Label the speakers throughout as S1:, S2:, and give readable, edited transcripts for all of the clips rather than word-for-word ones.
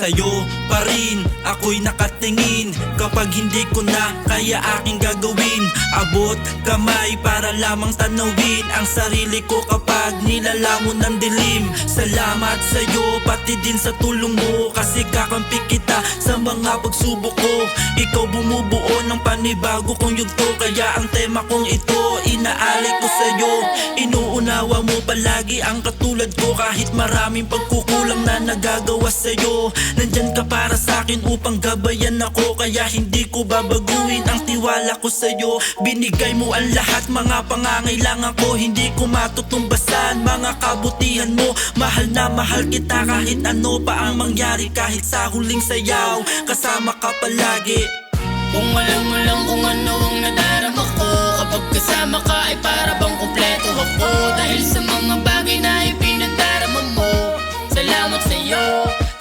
S1: Sa'yo pa rin ako'y nakatingin. Kapag hindi ko na kaya aking gagawin, abot kamay para lamang tanawin ang sarili ko kapag nilalamon ng dilim. Salamat sa'yo pati din sa tulong mo, kasi kakampi kita sa mga pagsubok ko. Ikaw bumubuo ng panibago kong yugto, kaya ang tema kong ito inaalay ko sa'yo. Inuunawa mo palagi ang katulad ko, kahit maraming pagkukulang na nagagawa sa'yo. Nandyan ka para sa'kin upang gabayan ako, kaya hindi ko babaguhin ang tiwala ko sa'yo. Binigay mo ang lahat, mga pangangailangan ko, hindi ko matutumbasan mga kabutihan mo. Mahal na mahal kita kahit ano pa ang mangyari, kahit sa huling sayaw kasama ka palagi.
S2: Kung alam mo lang kung ano ang nadarama ko, kapag kasama ka ay para bang kumpleto ako. Dahil sa mga bagay na ipinagdarama mo, salamat sa'yo,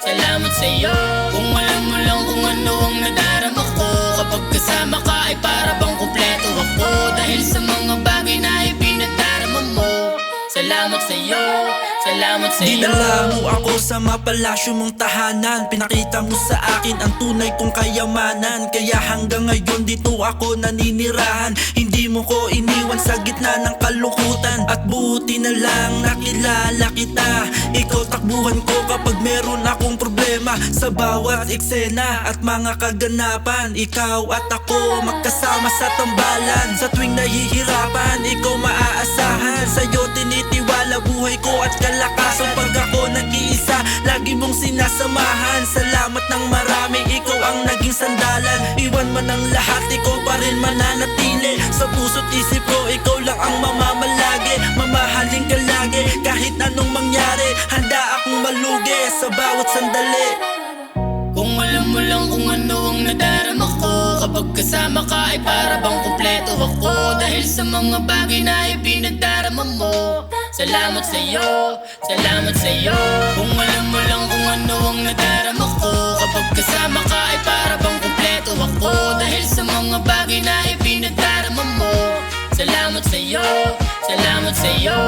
S2: salamat sa'yo. Kung alam mo lang kung ano ang nadarama ko, kapag kasama ka ay para bang kumpleto ako. Dahil sa mga bagay na ipinagdarama mo, salamat sa'yo, salamat sa'yo.
S1: Dinala mo ako sa mapalasyo mong tahanan, pinakita mo sa akin ang tunay kong kayamanan. Kaya hanggang ngayon dito ako naninirahan, hindi mo ko iniwan sa gitna ng kalungkutan. At buti na lang nakilala kita, ikaw takbuhan ko kapag meron akong problema. Sa bawat eksena at mga kaganapan, ikaw at ako magkasama sa tambalan. Sa tuwing nahihirapan, ikaw maaasahan, sa'yo tinitiwala buhay ko at kalakasan. Pag ako nag-iisa, lagi mong sinasamahan. Salamat ng marami, ikaw ang naging sandalan. Iwan man ang lahat, ikaw pa rin mananatili. Sa puso't isip ko, ikaw lang ang mamamalagi. Mamahalin ka lagi, kahit anong mangyari, handa akong malugi sa bawat sandali.
S2: Kung alam mo lang kung ano ang nadarama ko, kapag kasama ka ay para bang kumpleto ako. Dahil sa mga bagay na ipinagdarama mo, salamat sa'yo, salamat sa'yo. Kung alam mo lang kung ano ang nadarama ko, kapag kasama ka ay para bang kumpleto ako. Dahil sa mga bagay na ipinagdarama mo, salamat sa'yo, salamat sa'yo.